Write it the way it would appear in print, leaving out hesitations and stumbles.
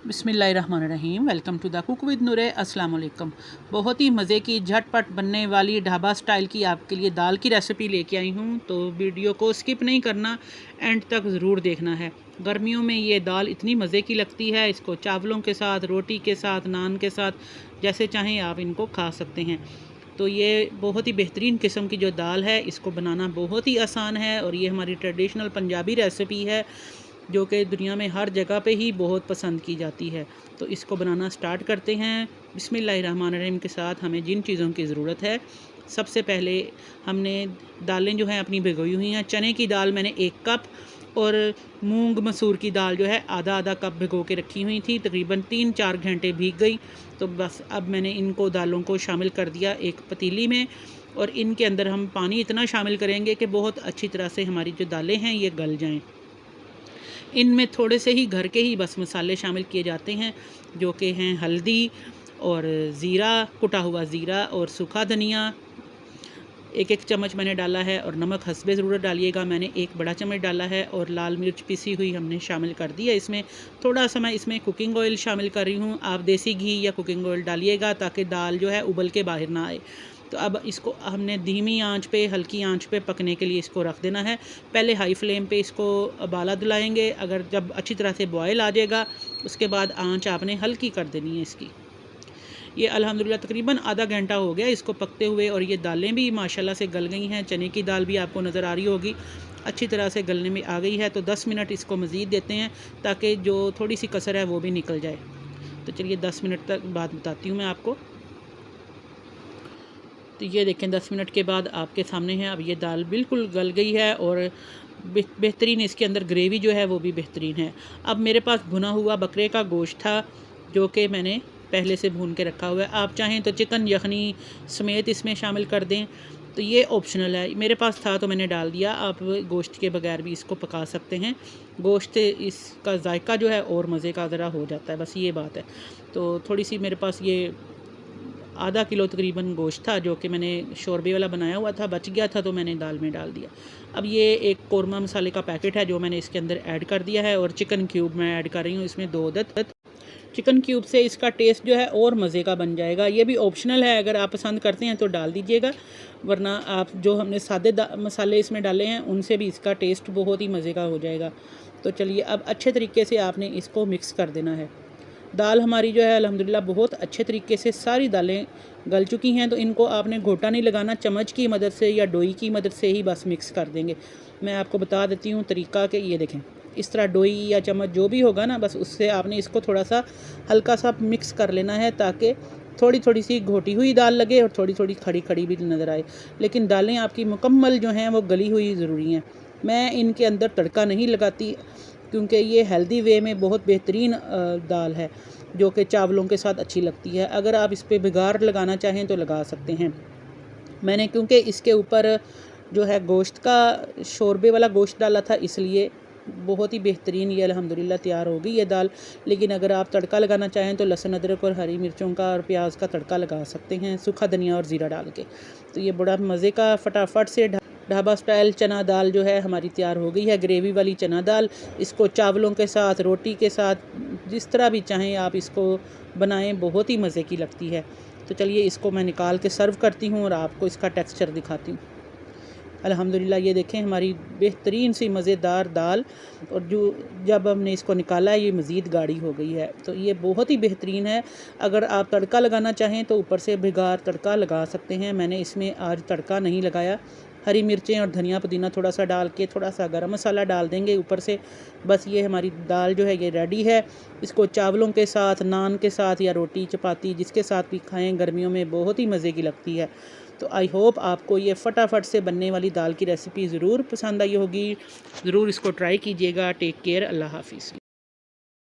बिस्मिल्लाहिर्रहमानिर्रहीम। Welcome to the cook with Noore. अस्सलाम वालेकुम। बहुत ही मज़े की झटपट बनने वाली ढाबा स्टाइल की आपके लिए दाल की रेसिपी लेके आई हूँ, तो वीडियो को स्किप नहीं करना, एंड तक ज़रूर देखना है। गर्मियों में ये दाल इतनी मज़े की लगती है, इसको चावलों के साथ, रोटी के साथ, नान के साथ, जैसे चाहें आप इनको खा सकते हैं। तो ये बहुत ही बेहतरीन किस्म की जो दाल है, इसको बनाना बहुत ही आसान है और ये हमारी ट्रेडिशनल पंजाबी रेसिपी है जो कि दुनिया में हर जगह पे ही बहुत पसंद की जाती है। तो इसको बनाना स्टार्ट करते हैं। बिस्मिल्लाहिर्रहमानिर्रहीम के साथ हमें जिन चीज़ों की ज़रूरत है, सबसे पहले हमने दालें जो हैं अपनी भिगोई हुई हैं। चने की दाल मैंने 1 कप और मूंग मसूर की दाल जो है आधा आधा कप भिगो के रखी हुई थी, तकरीबन 3-4 घंटे भीग गई। तो बस अब मैंने इनको दालों को शामिल कर दिया एक पतीली में, और इनके अंदर हम पानी इतना शामिल करेंगे कि बहुत अच्छी तरह से हमारी जो दालें हैं ये गल जाएं। इनमें थोड़े से ही घर के ही बस मसाले शामिल किए जाते हैं, जो कि हैं हल्दी और ज़ीरा, कुटा हुआ ज़ीरा और सूखा धनिया 1-1 चम्मच मैंने डाला है, और नमक हस्बे ज़रूरत डालिएगा। मैंने 1 बड़ा चम्मच डाला है, और लाल मिर्च पिसी हुई हमने शामिल कर दी है इसमें। थोड़ा सा मैं इसमें कुकिंग ऑयल शामिल कर रही हूँ। आप देसी घी या कुकिंग ऑयल डालिएगा ताकि दाल जो है उबल के बाहर ना आए। तो अब इसको हमने धीमी आंच पे, हल्की आंच पे पकने के लिए इसको रख देना है। पहले हाई फ्लेम पे इसको उबाला दिलाएंगे। अगर जब अच्छी तरह से बॉयल आ जाएगा, उसके बाद आंच आपने हल्की कर देनी है इसकी। ये अल्हम्दुलिल्लाह तकरीबन आधा घंटा हो गया इसको पकते हुए, और ये दालें भी माशाल्लाह से गल गई हैं। चने की दाल भी आपको नज़र आ रही होगी अच्छी तरह से गलने में आ गई है। तो 10 मिनट इसको मज़ीद देते हैं ताकि जो थोड़ी सी कसर है वो भी निकल जाए। तो चलिए 10 मिनट तक बाद बताती हूँ मैं आपको। तो ये देखें 10 मिनट के बाद आपके सामने है। अब ये दाल बिल्कुल गल गई है, और बेहतरीन इसके अंदर ग्रेवी जो है वो भी बेहतरीन है। अब मेरे पास भुना हुआ बकरे का गोश्त था, जो कि मैंने पहले से भून के रखा हुआ है। आप चाहें तो चिकन यखनी समेत इसमें शामिल कर दें, तो ये ऑप्शनल है। मेरे पास था तो मैंने डाल दिया। आप गोश्त के बगैर भी इसको पका सकते हैं। गोश्त इसका जायका जो है और मज़े का ज़रा हो जाता है, बस ये बात है। तो थोड़ी सी मेरे पास ये आधा किलो तकरीबन गोश्त था, जो कि मैंने शोरबे वाला बनाया हुआ था, बच गया था तो मैंने दाल में डाल दिया। अब ये एक कौरमा मसाले का पैकेट है जो मैंने इसके अंदर ऐड कर दिया है, और चिकन क्यूब मैं ऐड कर रही हूँ इसमें 2 अदद। चिकन क्यूब से इसका टेस्ट जो है और मज़े का बन जाएगा। ये भी ऑप्शनल है, अगर आप पसंद करते हैं तो डाल दीजिएगा, वरना आप जो हमने सादे मसाले इसमें डाले हैं उनसे भी इसका टेस्ट बहुत ही मज़े का हो जाएगा। तो चलिए अब अच्छे तरीके से आपने इसको मिक्स कर देना है। दाल हमारी जो है अल्हम्दुलिल्लाह बहुत अच्छे तरीके से सारी दालें गल चुकी हैं। तो इनको आपने घोटा नहीं लगाना, चम्मच की मदद से या डोई की मदद से ही बस मिक्स कर देंगे। मैं आपको बता देती हूँ तरीका कि ये देखें, इस तरह डोई या चम्मच जो भी होगा ना, बस उससे आपने इसको थोड़ा सा हल्का सा मिक्स कर लेना है, ताकि थोड़ी थोड़ी सी घोटी हुई दाल लगे और थोड़ी थोड़ी खड़ी खड़ी भी नज़र आए। लेकिन दालें आपकी मुकम्मल जो हैं वो गली हुई ज़रूरी हैं। मैं इनके अंदर तड़का नहीं लगाती, क्योंकि ये हेल्दी वे में बहुत बेहतरीन दाल है, जो कि चावलों के साथ अच्छी लगती है। अगर आप इस पर बिगाड़ लगाना चाहें तो लगा सकते हैं। मैंने क्योंकि इसके ऊपर जो है गोश्त का शोरबे वाला गोश्त डाला था, इसलिए बहुत ही बेहतरीन ये अल्हम्दुलिल्लाह तैयार हो गई ये दाल। लेकिन अगर आप तड़का लगाना चाहें तो लहसुन अदरक और हरी मिर्चों का और प्याज का तड़का लगा सकते हैं, सूखा धनिया और ज़ीरा डाल के। तो ये बड़ा मज़े का फटाफट से ढाबा स्टाइल चना दाल जो है हमारी तैयार हो गई है, ग्रेवी वाली चना दाल। इसको चावलों के साथ, रोटी के साथ, जिस तरह भी चाहें आप इसको बनाएं, बहुत ही मज़े की लगती है। तो चलिए इसको मैं निकाल के सर्व करती हूँ और आपको इसका टेक्सचर दिखाती हूँ। अल्हम्दुलिल्लाह ये देखें हमारी बेहतरीन सी मज़ेदार दाल, और जो जब हमने इसको निकाला ये मज़ीद गाढ़ी हो गई है। तो ये बहुत ही बेहतरीन है। अगर आप तड़का लगाना चाहें तो ऊपर से भिगार तड़का लगा सकते हैं। मैंने इसमें आज तड़का नहीं लगाया। हरी मिर्चें और धनिया पुदीना थोड़ा सा डाल के, थोड़ा सा गरम मसाला डाल देंगे ऊपर से। बस ये हमारी दाल जो है ये रेडी है। इसको चावलों के साथ, नान के साथ या रोटी चपाती जिसके साथ भी खाएं, गर्मियों में बहुत ही मज़े की लगती है। तो आई होप आपको ये फटाफट से बनने वाली दाल की रेसिपी ज़रूर पसंद आई होगी। ज़रूर इसको ट्राई कीजिएगा। टेक केयर, अल्लाह हाफिज़।